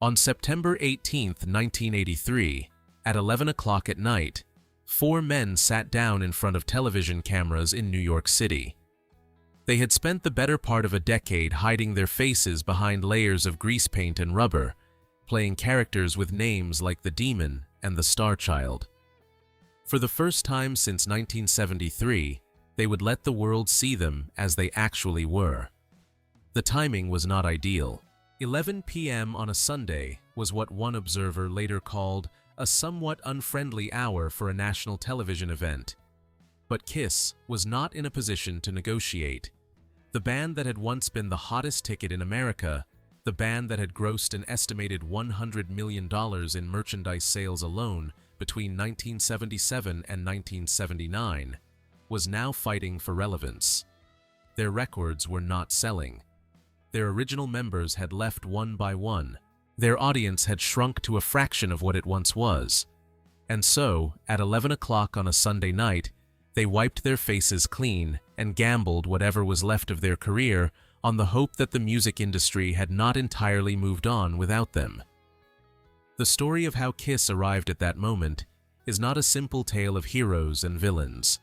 On September 18, 1983, at 11 o'clock at night, four men sat down in front of television cameras in New York City. They had spent the better part of a decade hiding their faces behind layers of grease paint and rubber, playing characters with names like the Demon and the Star Child. For the first time since 1973, they would let the world see them as they actually were. The timing was not ideal. 11 p.m. on a Sunday was what one observer later called a somewhat unfriendly hour for a national television event. But Kiss was not in a position to negotiate. The band that had once been the hottest ticket in America, the band that had grossed an estimated $100 million in merchandise sales alone between 1977 and 1979, was now fighting for relevance. Their records were not selling. Their original members had left one by one. Their audience had shrunk to a fraction of what it once was. And so, at 11 o'clock on a Sunday night, they wiped their faces clean and gambled whatever was left of their career on the hope that the music industry had not entirely moved on without them. The story of how Kiss arrived at that moment is not a simple tale of heroes and villains.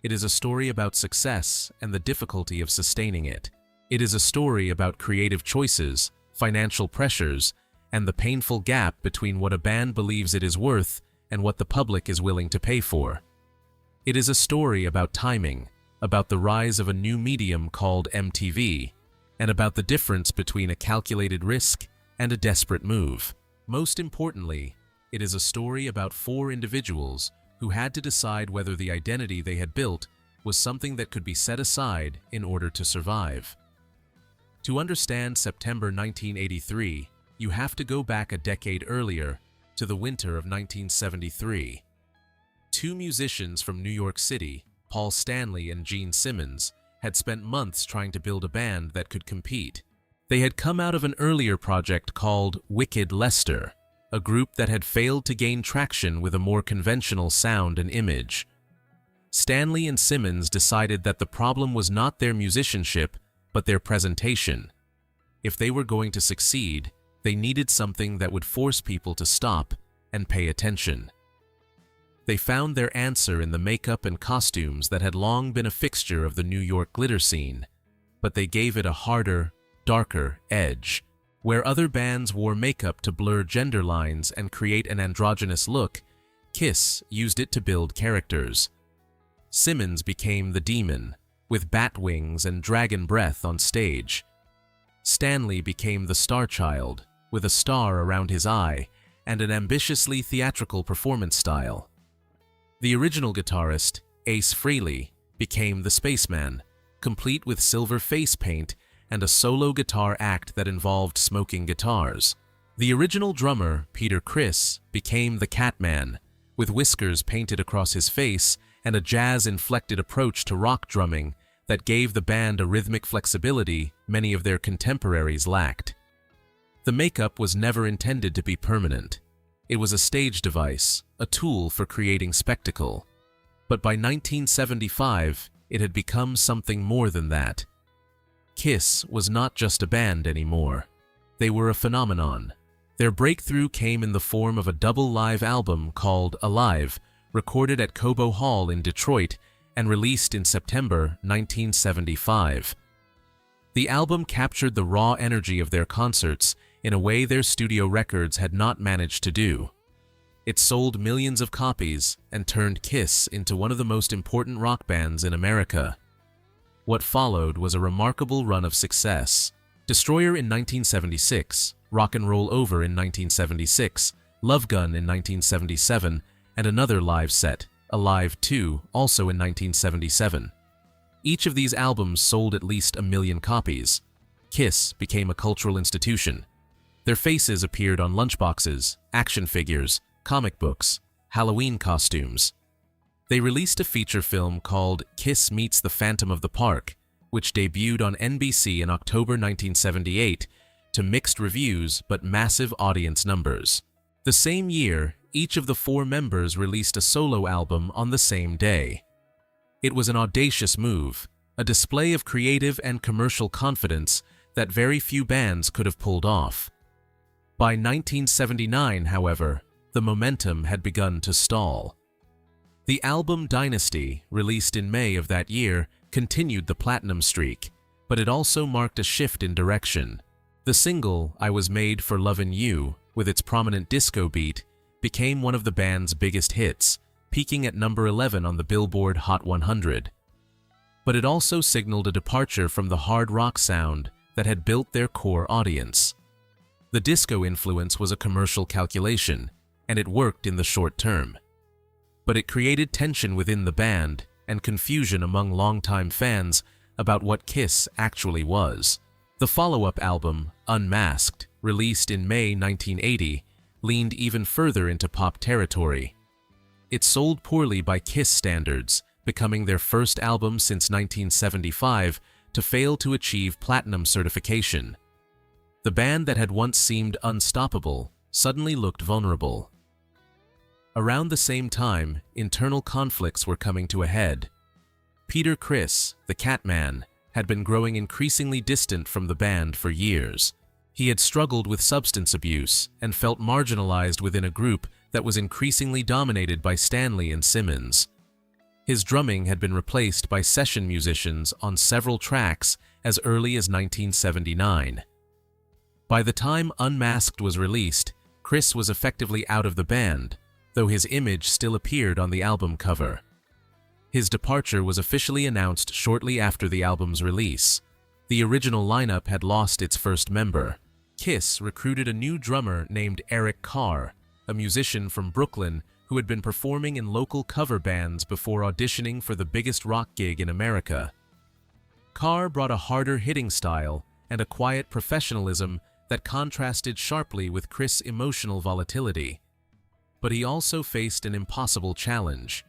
It is a story about success and the difficulty of sustaining it. It is a story about creative choices, financial pressures, and the painful gap between what a band believes it is worth and what the public is willing to pay for. It is a story about timing, about the rise of a new medium called MTV, and about the difference between a calculated risk and a desperate move. Most importantly, it is a story about four individuals who had to decide whether the identity they had built was something that could be set aside in order to survive. To understand September 1983, you have to go back a decade earlier to the winter of 1973. Two musicians from New York City, Paul Stanley and Gene Simmons, had spent months trying to build a band that could compete. They had come out of an earlier project called Wicked Lester, a group that had failed to gain traction with a more conventional sound and image. Stanley and Simmons decided that the problem was not their musicianship, but their presentation. If they were going to succeed, they needed something that would force people to stop and pay attention. They found their answer in the makeup and costumes that had long been a fixture of the New York glitter scene, but they gave it a harder, darker edge. Where other bands wore makeup to blur gender lines and create an androgynous look, Kiss used it to build characters. Simmons became the Demon, with bat wings and dragon breath on stage. Stanley became the Star Child, with a star around his eye and an ambitiously theatrical performance style. The original guitarist, Ace Frehley, became the Spaceman, complete with silver face paint and a solo guitar act that involved smoking guitars. The original drummer, Peter Criss, became the Catman, with whiskers painted across his face and a jazz-inflected approach to rock drumming that gave the band a rhythmic flexibility many of their contemporaries lacked. The makeup was never intended to be permanent. It was a stage device, a tool for creating spectacle. But by 1975, it had become something more than that. Kiss was not just a band anymore. They were a phenomenon. Their breakthrough came in the form of a double live album called Alive, recorded at Cobo Hall in Detroit and released in September 1975. The album captured the raw energy of their concerts in a way their studio records had not managed to do. It sold millions of copies and turned Kiss into one of the most important rock bands in America. What followed was a remarkable run of success. Destroyer in 1976, Rock and Roll Over in 1976, Love Gun in 1977, and another live set, Alive 2, also in 1977. Each of these albums sold at least 1 million copies. Kiss became a cultural institution. Their faces appeared on lunchboxes, action figures, comic books, Halloween costumes. They released a feature film called Kiss Meets the Phantom of the Park, which debuted on NBC in October 1978 to mixed reviews but massive audience numbers. The same year, each of the four members released a solo album on the same day. It was an audacious move, a display of creative and commercial confidence that very few bands could have pulled off. By 1979, however, the momentum had begun to stall. The album Dynasty, released in May of that year, continued the platinum streak, but it also marked a shift in direction. The single, I Was Made for Lovin' You, with its prominent disco beat, became one of the band's biggest hits, peaking at number 11 on the Billboard Hot 100. But it also signaled a departure from the hard rock sound that had built their core audience. The disco influence was a commercial calculation, and it worked in the short term. But it created tension within the band and confusion among longtime fans about what Kiss actually was. The follow-up album, Unmasked, released in May 1980, leaned even further into pop territory. It sold poorly by Kiss standards, becoming their first album since 1975 to fail to achieve platinum certification. The band that had once seemed unstoppable suddenly looked vulnerable. Around the same time, internal conflicts were coming to a head. Peter Criss, the Catman, had been growing increasingly distant from the band for years. He had struggled with substance abuse and felt marginalized within a group that was increasingly dominated by Stanley and Simmons. His drumming had been replaced by session musicians on several tracks as early as 1979. By the time Unmasked was released, Criss was effectively out of the band, though his image still appeared on the album cover. His departure was officially announced shortly after the album's release. The original lineup had lost its first member. Kiss recruited a new drummer named Eric Carr, a musician from Brooklyn who had been performing in local cover bands before auditioning for the biggest rock gig in America. Carr brought a harder hitting style and a quiet professionalism that contrasted sharply with Criss' emotional volatility. But he also faced an impossible challenge.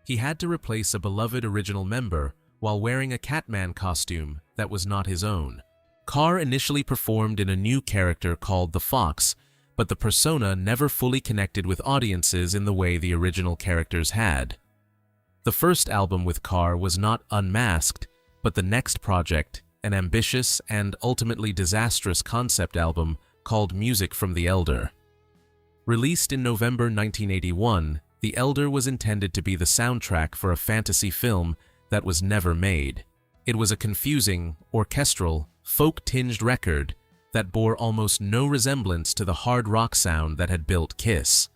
He had to replace a beloved original member while wearing a Catman costume that was not his own. Carr initially performed in a new character called the Fox, but the persona never fully connected with audiences in the way the original characters had. The first album with Carr was not Unmasked, but the next project, an ambitious and ultimately disastrous concept album called Music from the Elder. Released in November 1981, The Elder was intended to be the soundtrack for a fantasy film that was never made. It was a confusing, orchestral, folk-tinged record that bore almost no resemblance to the hard rock sound that had built Kiss.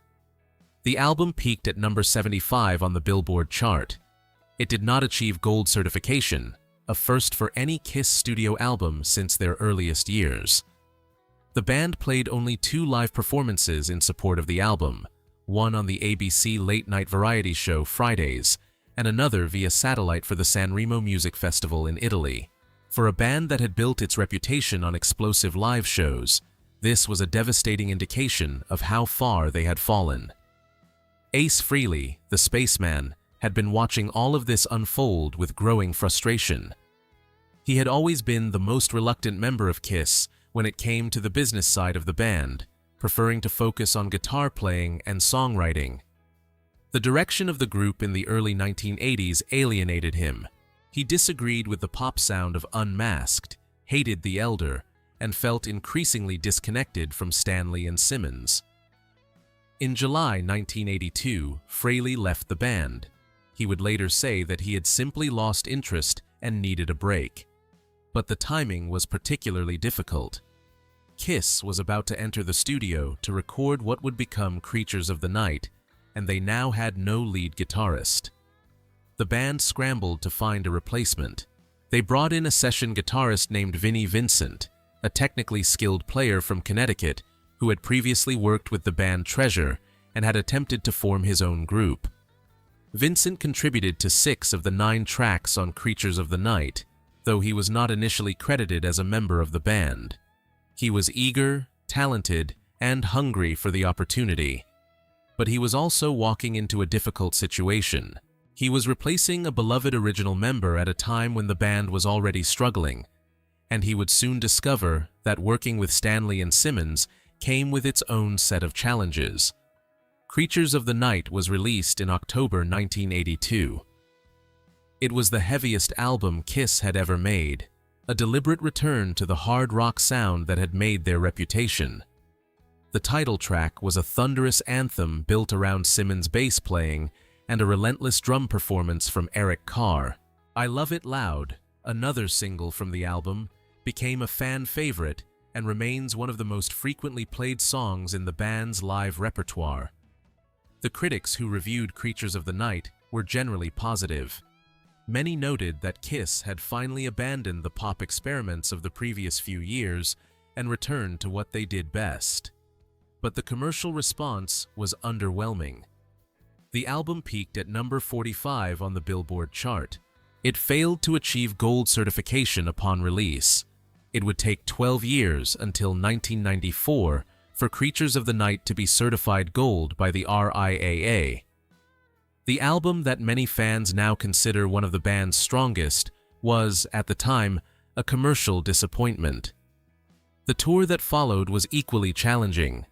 The album peaked at number 75 on the Billboard chart. It did not achieve gold certification, a first for any Kiss studio album since their earliest years. The band played only 2 live performances in support of the album, one on the ABC late-night variety show Fridays, and another via satellite for the Sanremo Music Festival in Italy. For a band that had built its reputation on explosive live shows, this was a devastating indication of how far they had fallen. Ace Frehley, the spaceman, had been watching all of this unfold with growing frustration. He had always been the most reluctant member of Kiss when it came to the business side of the band, preferring to focus on guitar playing and songwriting. The direction of the group in the early 1980s alienated him. He disagreed with the pop sound of Unmasked, hated The Elder, and felt increasingly disconnected from Stanley and Simmons. In July 1982, Frehley left the band. He would later say that he had simply lost interest and needed a break. But the timing was particularly difficult. Kiss was about to enter the studio to record what would become Creatures of the Night, and they now had no lead guitarist. The band scrambled to find a replacement. They brought in a session guitarist named Vinnie Vincent, a technically skilled player from Connecticut who had previously worked with the band Treasure and had attempted to form his own group. Vincent contributed to 6 of the 9 tracks on Creatures of the Night, though he was not initially credited as a member of the band. He was eager, talented, and hungry for the opportunity. But he was also walking into a difficult situation. He was replacing a beloved original member at a time when the band was already struggling, and he would soon discover that working with Stanley and Simmons came with its own set of challenges. Creatures of the Night was released in October 1982. It was the heaviest album Kiss had ever made, a deliberate return to the hard rock sound that had made their reputation. The title track was a thunderous anthem built around Simmons' bass playing and a relentless drum performance from Eric Carr. I Love It Loud, another single from the album, became a fan favorite and remains one of the most frequently played songs in the band's live repertoire. The critics who reviewed Creatures of the Night were generally positive. Many noted that Kiss had finally abandoned the pop experiments of the previous few years and returned to what they did best. But the commercial response was underwhelming. The album peaked at number 45 on the Billboard chart. It failed to achieve gold certification upon release. It would take 12 years until 1994 for Creatures of the Night to be certified gold by the RIAA. The album that many fans now consider one of the band's strongest was, at the time, a commercial disappointment. The tour that followed was equally challenging.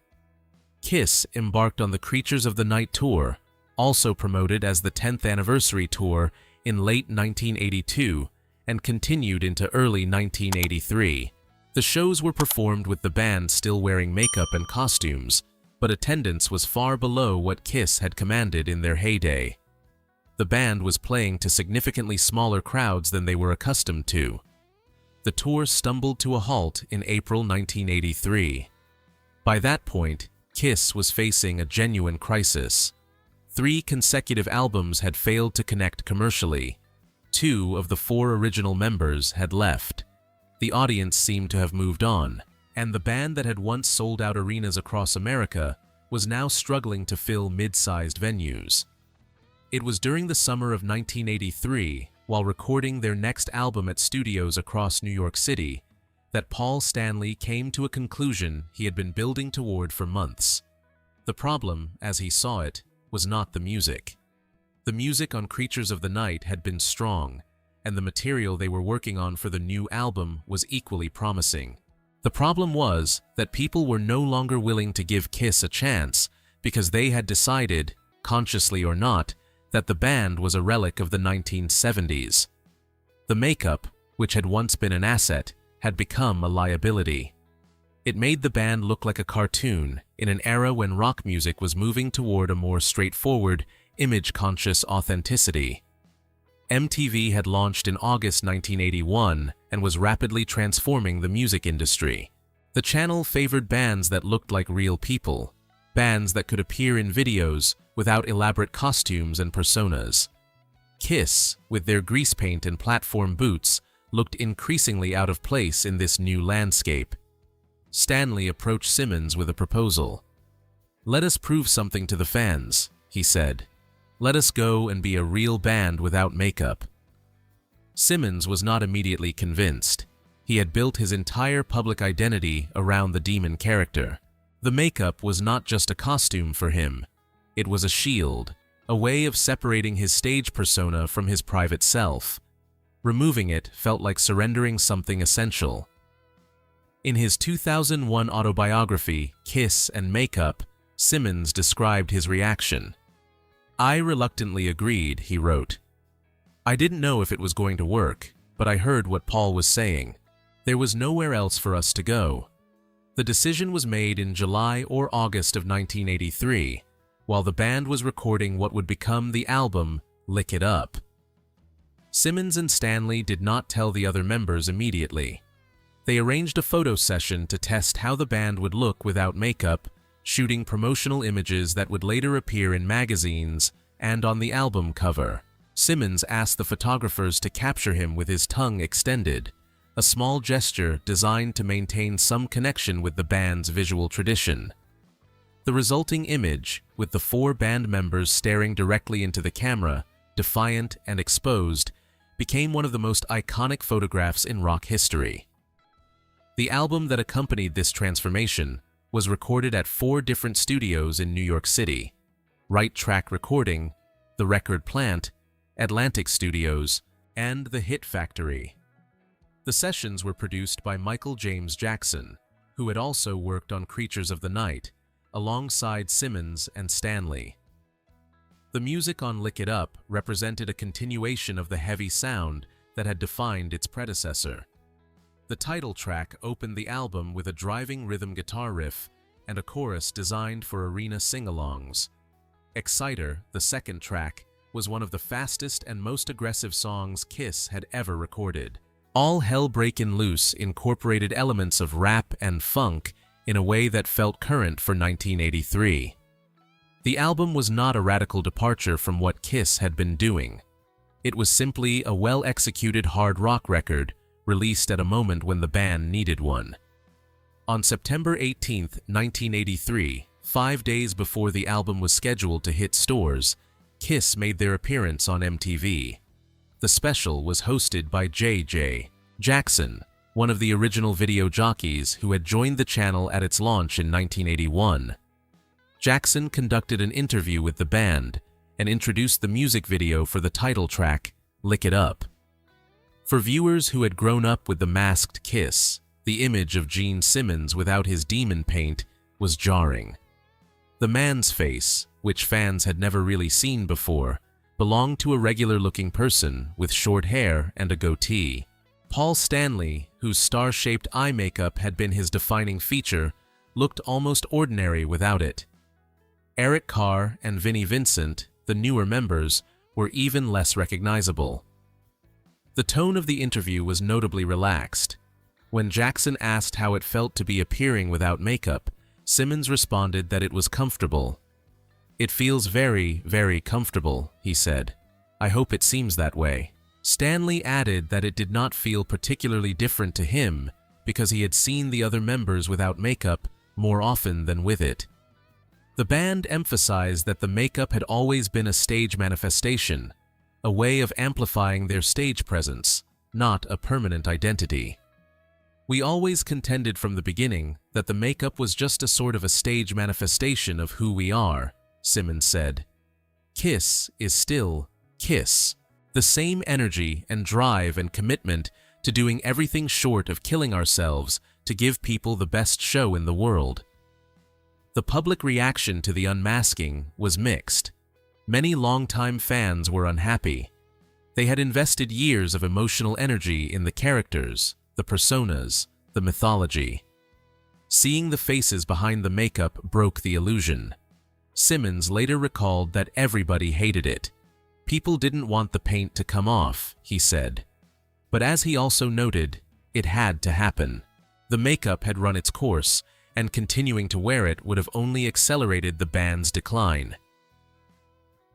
Kiss embarked on the Creatures of the Night tour, also promoted as the 10th anniversary tour, in late 1982 and continued into early 1983. The shows were performed with the band still wearing makeup and costumes, but attendance was far below what Kiss had commanded in their heyday. The band was playing to significantly smaller crowds than they were accustomed to. The tour stumbled to a halt in April 1983. By that point, Kiss was facing a genuine crisis. 3 consecutive albums had failed to connect commercially. 2 of the 4 original members had left. The audience seemed to have moved on, and the band that had once sold out arenas across America was now struggling to fill mid-sized venues. It was during the summer of 1983, while recording their next album at studios across New York City, that Paul Stanley came to a conclusion he had been building toward for months. The problem, as he saw it, was not the music. The music on Creatures of the Night had been strong, and the material they were working on for the new album was equally promising. The problem was that people were no longer willing to give Kiss a chance because they had decided, consciously or not, that the band was a relic of the 1970s. The makeup, which had once been an asset, had become a liability. It made the band look like a cartoon in an era when rock music was moving toward a more straightforward, image-conscious authenticity. MTV had launched in August 1981 and was rapidly transforming the music industry. The channel favored bands that looked like real people, bands that could appear in videos without elaborate costumes and personas. Kiss, with their grease paint and platform boots, looked increasingly out of place in this new landscape. Stanley approached Simmons with a proposal. "Let us prove something to the fans," he said. "Let us go and be a real band without makeup." Simmons was not immediately convinced. He had built his entire public identity around the demon character. The makeup was not just a costume for him. It was a shield, a way of separating his stage persona from his private self. Removing it felt like surrendering something essential. In his 2001 autobiography, Kiss and Makeup, Simmons described his reaction. "I reluctantly agreed," he wrote. "I didn't know if it was going to work, but I heard what Paul was saying. There was nowhere else for us to go." The decision was made in July or August of 1983, while the band was recording what would become the album, Lick It Up. Simmons and Stanley did not tell the other members immediately. They arranged a photo session to test how the band would look without makeup, shooting promotional images that would later appear in magazines and on the album cover. Simmons asked the photographers to capture him with his tongue extended, a small gesture designed to maintain some connection with the band's visual tradition. The resulting image, with the 4 band members staring directly into the camera, defiant and exposed, became one of the most iconic photographs in rock history. The album that accompanied this transformation was recorded at 4 different studios in New York City: Right Track Recording, The Record Plant, Atlantic Studios, and The Hit Factory. The sessions were produced by Michael James Jackson, who had also worked on Creatures of the Night, alongside Simmons and Stanley. The music on Lick It Up represented a continuation of the heavy sound that had defined its predecessor. The title track opened the album with a driving rhythm guitar riff and a chorus designed for arena sing-alongs. Exciter, the second track, was one of the fastest and most aggressive songs Kiss had ever recorded. All Hell Breakin' Loose incorporated elements of rap and funk in a way that felt current for 1983. The album was not a radical departure from what Kiss had been doing. It was simply a well-executed hard rock record released at a moment when the band needed one. On September 18, 1983, 5 days before the album was scheduled to hit stores, Kiss made their appearance on MTV. The special was hosted by J.J. Jackson, one of the original video jockeys who had joined the channel at its launch in 1981. Jackson conducted an interview with the band and introduced the music video for the title track, Lick It Up. For viewers who had grown up with the masked Kiss, the image of Gene Simmons without his demon paint was jarring. The man's face, which fans had never really seen before, belonged to a regular-looking person with short hair and a goatee. Paul Stanley, whose star-shaped eye makeup had been his defining feature, looked almost ordinary without it. Eric Carr and Vinnie Vincent, the newer members, were even less recognizable. The tone of the interview was notably relaxed. When Jackson asked how it felt to be appearing without makeup, Simmons responded that it was comfortable. "It feels very, very comfortable," he said. "I hope it seems that way." Stanley added that it did not feel particularly different to him because he had seen the other members without makeup more often than with it. The band emphasized that the makeup had always been a stage manifestation, a way of amplifying their stage presence, not a permanent identity. "We always contended from the beginning that the makeup was just a sort of a stage manifestation of who we are," Simmons said. "Kiss is still Kiss. The same energy and drive and commitment to doing everything short of killing ourselves to give people the best show in the world." The public reaction to the unmasking was mixed. Many longtime fans were unhappy. They had invested years of emotional energy in the characters, the personas, the mythology. Seeing the faces behind the makeup broke the illusion. Simmons later recalled that everybody hated it. "People didn't want the paint to come off," he said. But as he also noted, it had to happen. The makeup had run its course, and continuing to wear it would have only accelerated the band's decline.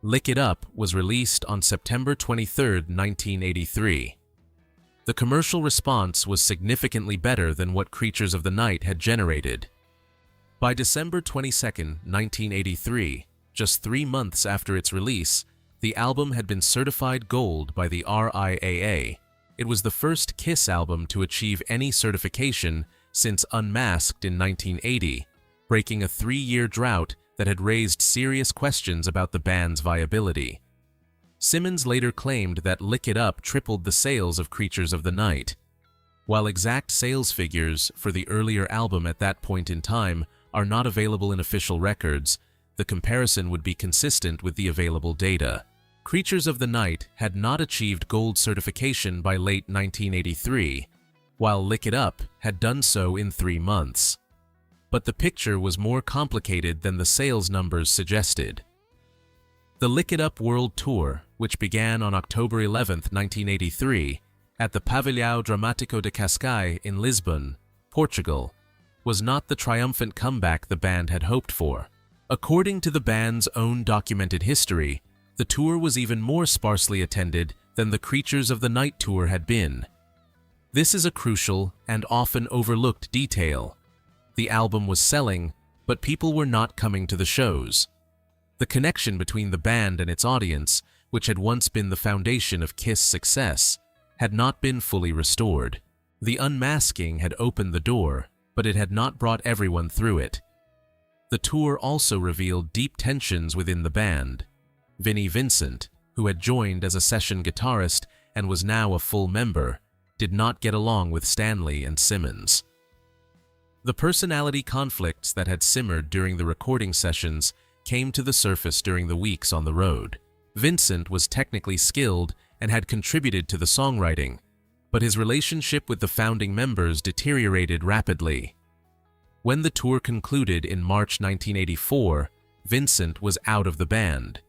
Lick It Up was released on September 23, 1983. The commercial response was significantly better than what Creatures of the Night had generated. By December 22, 1983, just 3 months after its release, the album had been certified gold by the RIAA. It was the first Kiss album to achieve any certification since Unmasked in 1980, breaking a 3-year drought that had raised serious questions about the band's viability. Simmons later claimed that Lick It Up tripled the sales of Creatures of the Night. While exact sales figures for the earlier album at that point in time are not available in official records, the comparison would be consistent with the available data. Creatures of the Night had not achieved gold certification by late 1983, while Lick It Up had done so in 3 months. But the picture was more complicated than the sales numbers suggested. The Lick It Up World Tour, which began on October 11, 1983, at the Pavilhão Dramático de Cascais in Lisbon, Portugal, was not the triumphant comeback the band had hoped for. According to the band's own documented history, the tour was even more sparsely attended than the Creatures of the Night tour had been. This is a crucial and often overlooked detail. The album was selling, but people were not coming to the shows. The connection between the band and its audience, which had once been the foundation of Kiss' success, had not been fully restored. The unmasking had opened the door, but it had not brought everyone through it. The tour also revealed deep tensions within the band. Vinnie Vincent, who had joined as a session guitarist and was now a full member, did not get along with Stanley and Simmons. The personality conflicts that had simmered during the recording sessions came to the surface during the weeks on the road. Vincent was technically skilled and had contributed to the songwriting, but his relationship with the founding members deteriorated rapidly. When the tour concluded in March 1984, Vincent was out of the band.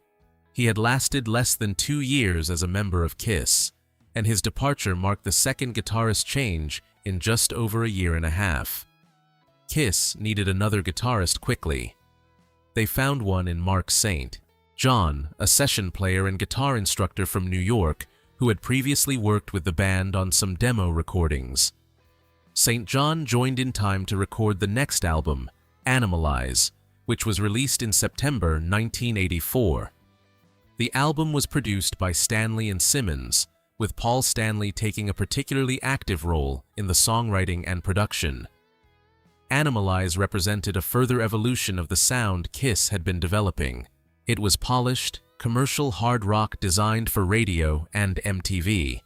He had lasted less than 2 years as a member of Kiss, and his departure marked the second guitarist change in just over a year and a half. Kiss needed another guitarist quickly. They found one in Mark St. John, a session player and guitar instructor from New York who had previously worked with the band on some demo recordings. St. John joined in time to record the next album, Animalize, which was released in September 1984. The album was produced by Stanley and Simmons, with Paul Stanley taking a particularly active role in the songwriting and production. Animalize represented a further evolution of the sound Kiss had been developing. It was polished, commercial hard rock designed for radio and MTV.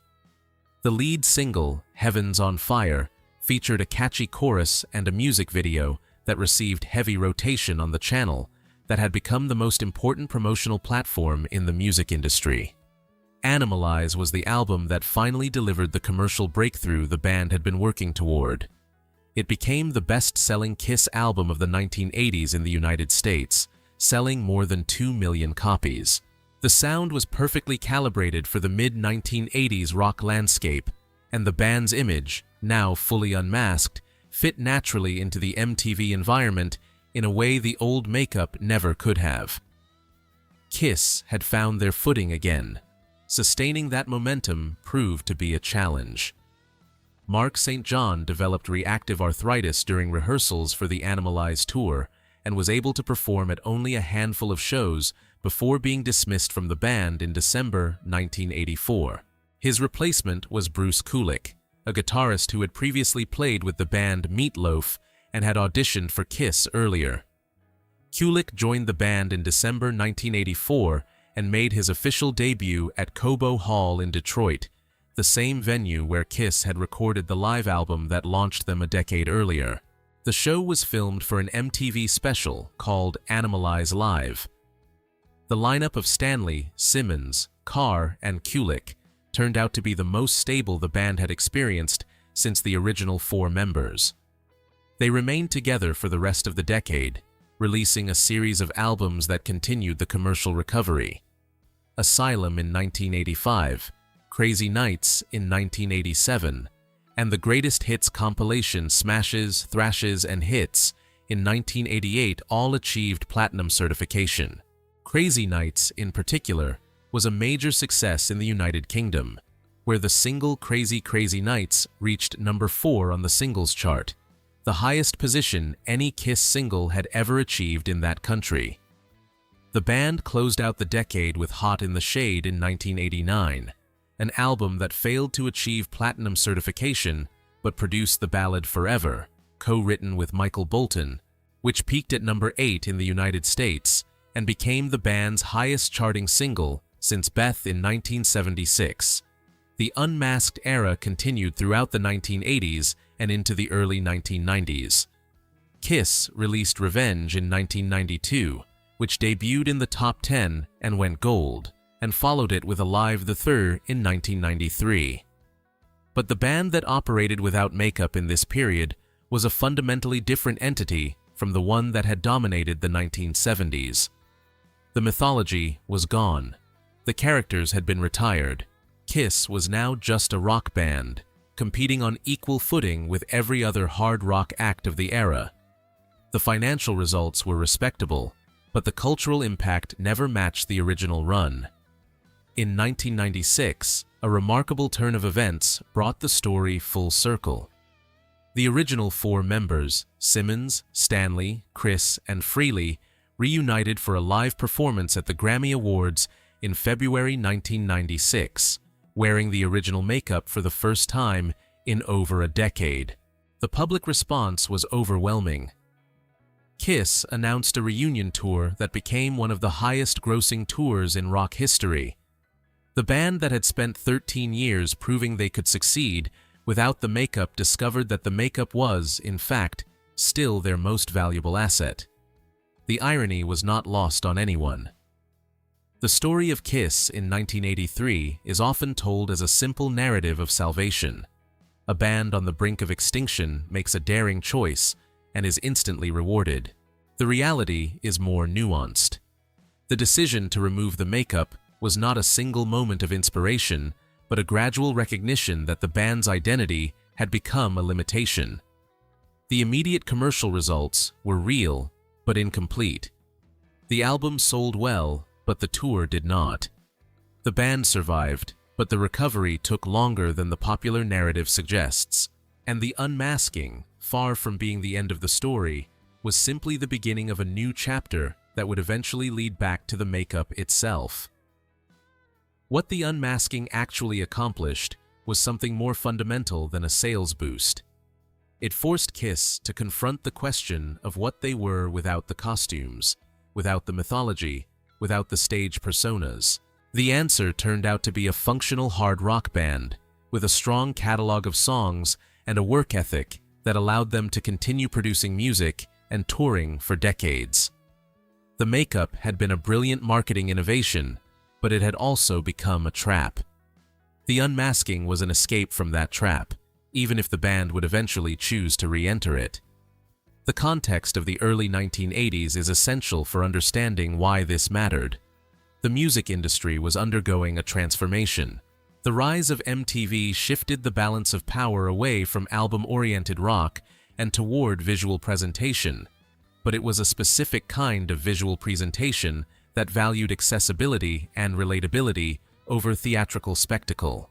The lead single, Heaven's on Fire, featured a catchy chorus and a music video that received heavy rotation on the channel that had become the most important promotional platform in the music industry. Animalize was the album that finally delivered the commercial breakthrough the band had been working toward. It became the best-selling Kiss album of the 1980s in the United States, selling more than 2 million copies. The sound was perfectly calibrated for the mid-1980s rock landscape, and the band's image, now fully unmasked, fit naturally into the MTV environment in a way the old makeup never could have. Kiss had found their footing again. Sustaining that momentum proved to be a challenge. Mark St. John developed reactive arthritis during rehearsals for the Animalize tour and was able to perform at only a handful of shows before being dismissed from the band in December 1984. His replacement was Bruce Kulick, a guitarist who had previously played with the band Meat Loaf and had auditioned for Kiss earlier. Kulick joined the band in December 1984 and made his official debut at Cobo Hall in Detroit, the same venue where Kiss had recorded the live album that launched them a decade earlier. The show was filmed for an MTV special called Animalize Live. The lineup of Stanley, Simmons, Carr, and Kulick turned out to be the most stable the band had experienced since the original 4 members. They remained together for the rest of the decade, releasing a series of albums that continued the commercial recovery. Asylum in 1985, Crazy Nights in 1987, and the Greatest Hits compilation Smashes, Thrashes, and Hits in 1988 all achieved platinum certification. Crazy Nights, in particular, was a major success in the United Kingdom, where the single Crazy Crazy Nights reached number 4 on the singles chart, the highest position any Kiss single had ever achieved in that country. The band closed out the decade with Hot in the Shade in 1989, an album that failed to achieve platinum certification but produced the ballad Forever, co-written with Michael Bolton, which peaked at number 8 in the United States and became the band's highest-charting single since Beth in 1976. The Unmasked era continued throughout the 1980s and into the early 1990s. Kiss released Revenge in 1992, which debuted in the top 10 and went gold, and followed it with Alive the Third in 1993. But the band that operated without makeup in this period was a fundamentally different entity from the one that had dominated the 1970s. The mythology was gone. The characters had been retired. Kiss was now just a rock band, competing on equal footing with every other hard rock act of the era. The financial results were respectable, but the cultural impact never matched the original run. In 1996, a remarkable turn of events brought the story full circle. The original 4 members, Simmons, Stanley, Chris, and Frehley, reunited for a live performance at the Grammy Awards in February 1996, wearing the original makeup for the first time in over a decade. The public response was overwhelming. Kiss announced a reunion tour that became one of the highest-grossing tours in rock history. The band that had spent 13 years proving they could succeed without the makeup discovered that the makeup was, in fact, still their most valuable asset. The irony was not lost on anyone. The story of Kiss in 1983 is often told as a simple narrative of salvation. A band on the brink of extinction makes a daring choice, and is instantly rewarded. The reality is more nuanced. The decision to remove the makeup was not a single moment of inspiration, but a gradual recognition that the band's identity had become a limitation. The immediate commercial results were real, but incomplete. The album sold well, but the tour did not. The band survived, but the recovery took longer than the popular narrative suggests. And the unmasking, far from being the end of the story, was simply the beginning of a new chapter that would eventually lead back to the makeup itself. What the unmasking actually accomplished was something more fundamental than a sales boost. It forced Kiss to confront the question of what they were without the costumes, without the mythology, without the stage personas. The answer turned out to be a functional hard rock band, with a strong catalog of songs and a work ethic that allowed them to continue producing music and touring for decades. The makeup had been a brilliant marketing innovation, but it had also become a trap. The unmasking was an escape from that trap, even if the band would eventually choose to re-enter it. The context of the early 1980s is essential for understanding why this mattered. The music industry was undergoing a transformation. The rise of MTV shifted the balance of power away from album-oriented rock and toward visual presentation, but it was a specific kind of visual presentation that valued accessibility and relatability over theatrical spectacle.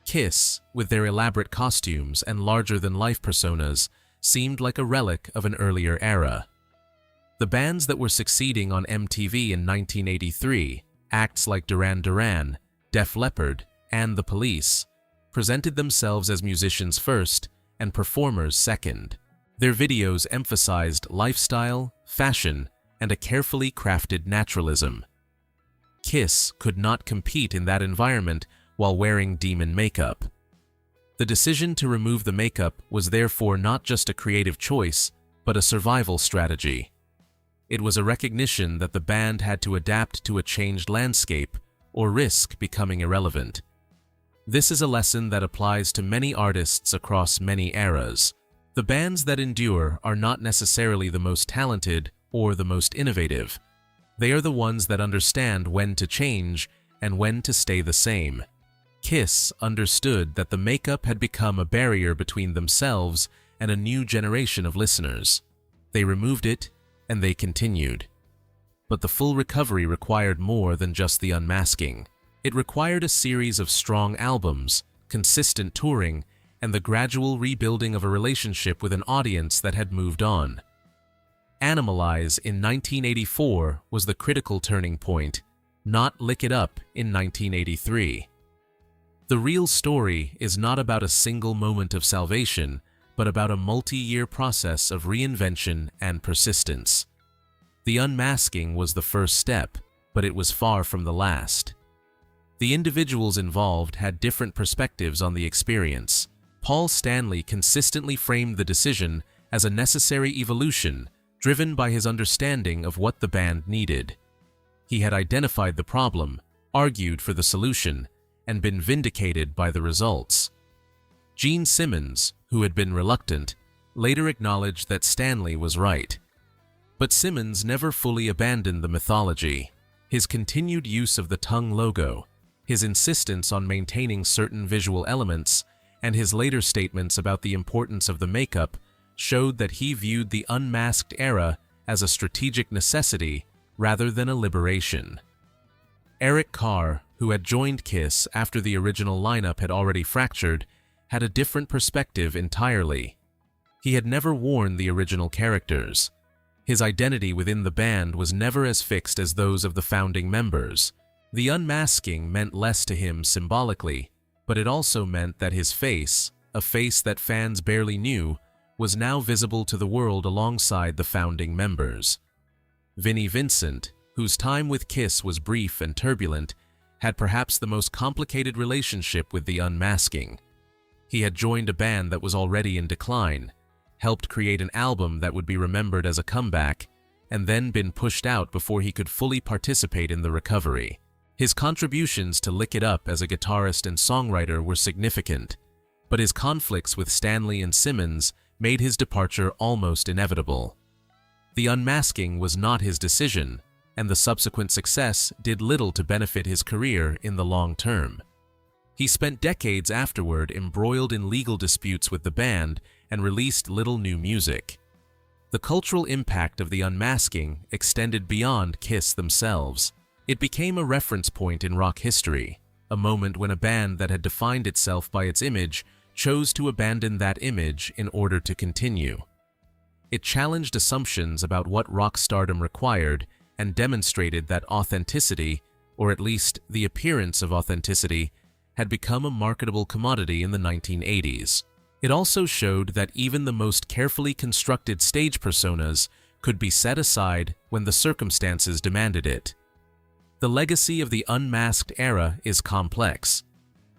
Kiss, with their elaborate costumes and larger-than-life personas, seemed like a relic of an earlier era. The bands that were succeeding on MTV in 1983, acts like Duran Duran, Def Leppard, and The Police, presented themselves as musicians first and performers second. Their videos emphasized lifestyle, fashion, and a carefully crafted naturalism. Kiss could not compete in that environment while wearing demon makeup. The decision to remove the makeup was therefore not just a creative choice, but a survival strategy. It was a recognition that the band had to adapt to a changed landscape or risk becoming irrelevant. This is a lesson that applies to many artists across many eras. The bands that endure are not necessarily the most talented or the most innovative. They are the ones that understand when to change and when to stay the same. Kiss understood that the makeup had become a barrier between themselves and a new generation of listeners. They removed it, and they continued. But the full recovery required more than just the unmasking. It required a series of strong albums, consistent touring, and the gradual rebuilding of a relationship with an audience that had moved on. Animalize in 1984 was the critical turning point, not Lick It Up in 1983. The real story is not about a single moment of salvation, but about a multi-year process of reinvention and persistence. The unmasking was the first step, but it was far from the last. The individuals involved had different perspectives on the experience. Paul Stanley consistently framed the decision as a necessary evolution driven by his understanding of what the band needed. He had identified the problem, argued for the solution, and been vindicated by the results. Gene Simmons, who had been reluctant, later acknowledged that Stanley was right. But Simmons never fully abandoned the mythology. His continued use of the tongue logo, his insistence on maintaining certain visual elements, and his later statements about the importance of the makeup showed that he viewed the unmasked era as a strategic necessity rather than a liberation. Eric Carr, who had joined Kiss after the original lineup had already fractured, had a different perspective entirely. He had never worn the original characters. His identity within the band was never as fixed as those of the founding members. The unmasking meant less to him symbolically, but it also meant that his face, a face that fans barely knew, was now visible to the world alongside the founding members. Vinnie Vincent, whose time with Kiss was brief and turbulent, had perhaps the most complicated relationship with the unmasking. He had joined a band that was already in decline, helped create an album that would be remembered as a comeback, and then been pushed out before he could fully participate in the recovery. His contributions to Lick It Up as a guitarist and songwriter were significant, but his conflicts with Stanley and Simmons made his departure almost inevitable. The unmasking was not his decision, and the subsequent success did little to benefit his career in the long term. He spent decades afterward embroiled in legal disputes with the band and released little new music. The cultural impact of the unmasking extended beyond Kiss themselves. It became a reference point in rock history, a moment when a band that had defined itself by its image chose to abandon that image in order to continue. It challenged assumptions about what rock stardom required and demonstrated that authenticity, or at least the appearance of authenticity, had become a marketable commodity in the 1980s. It also showed that even the most carefully constructed stage personas could be set aside when the circumstances demanded it. The legacy of the Unmasked era is complex.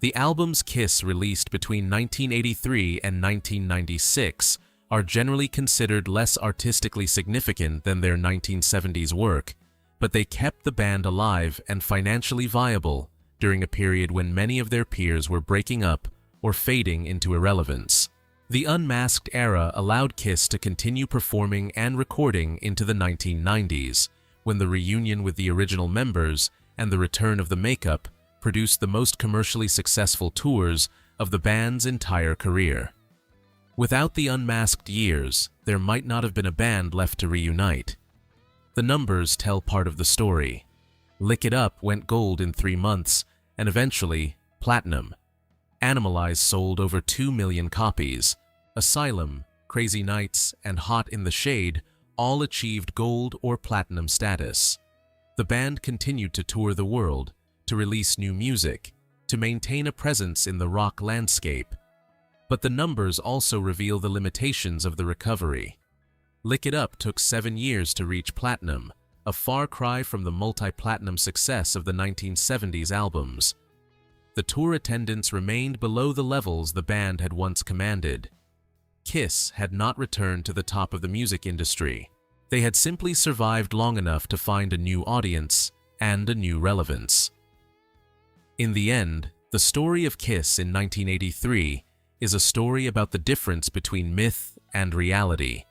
The albums Kiss released between 1983 and 1996 are generally considered less artistically significant than their 1970s work, but they kept the band alive and financially viable during a period when many of their peers were breaking up or fading into irrelevance. The Unmasked era allowed Kiss to continue performing and recording into the 1990s, when the reunion with the original members and the return of the makeup produced the most commercially successful tours of the band's entire career. Without the unmasked years, there might not have been a band left to reunite. The numbers tell part of the story. Lick It Up went gold in 3 months, and eventually, platinum. Animalize sold over 2 million copies. Asylum, Crazy Nights, and Hot in the Shade all achieved gold or platinum status. The band continued to tour the world, to release new music, to maintain a presence in the rock landscape. But the numbers also reveal the limitations of the recovery. Lick It Up took 7 years to reach platinum, a far cry from the multi-platinum success of the 1970s albums. The tour attendance remained below the levels the band had once commanded. Kiss had not returned to the top of the music industry. They had simply survived long enough to find a new audience and a new relevance. In the end, the story of Kiss in 1983 is a story about the difference between myth and reality.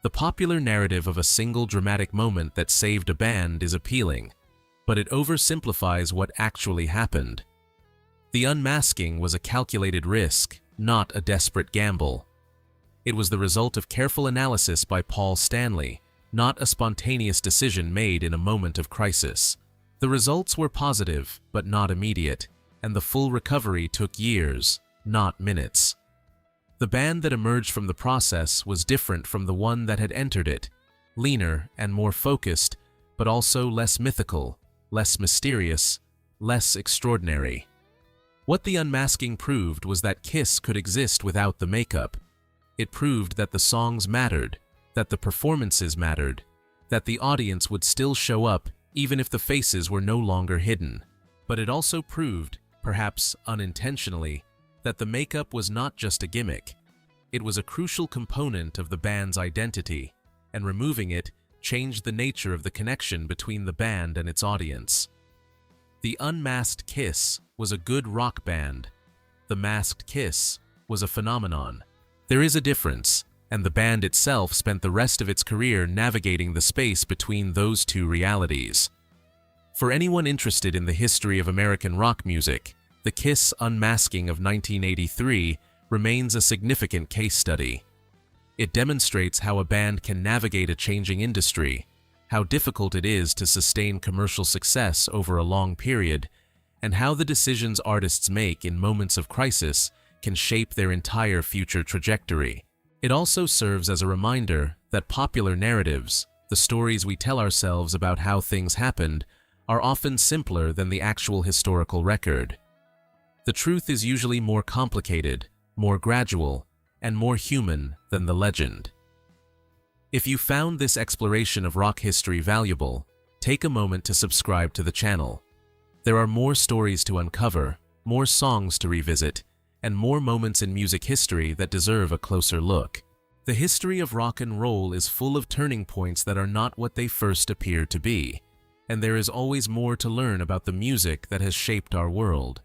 The popular narrative of a single dramatic moment that saved a band is appealing, but it oversimplifies what actually happened. The unmasking was a calculated risk, not a desperate gamble. It was the result of careful analysis by Paul Stanley, not a spontaneous decision made in a moment of crisis. The results were positive, but not immediate, and the full recovery took years, not minutes. The band that emerged from the process was different from the one that had entered it, leaner and more focused, but also less mythical, less mysterious, less extraordinary. What the unmasking proved was that Kiss could exist without the makeup. It proved that the songs mattered, that the performances mattered, that the audience would still show up even if the faces were no longer hidden. But it also proved, perhaps unintentionally, that the makeup was not just a gimmick. It was a crucial component of the band's identity, and removing it changed the nature of the connection between the band and its audience. The unmasked Kiss was a good rock band. The masked Kiss was a phenomenon. There is a difference, and the band itself spent the rest of its career navigating the space between those two realities. For anyone interested in the history of American rock music, the Kiss Unmasking of 1983 remains a significant case study. It demonstrates how a band can navigate a changing industry, how difficult it is to sustain commercial success over a long period, and how the decisions artists make in moments of crisis can shape their entire future trajectory. It also serves as a reminder that popular narratives, the stories we tell ourselves about how things happened, are often simpler than the actual historical record. The truth is usually more complicated, more gradual, and more human than the legend. If you found this exploration of rock history valuable, take a moment to subscribe to the channel. There are more stories to uncover, more songs to revisit, and more moments in music history that deserve a closer look. The history of rock and roll is full of turning points that are not what they first appeared to be, and there is always more to learn about the music that has shaped our world.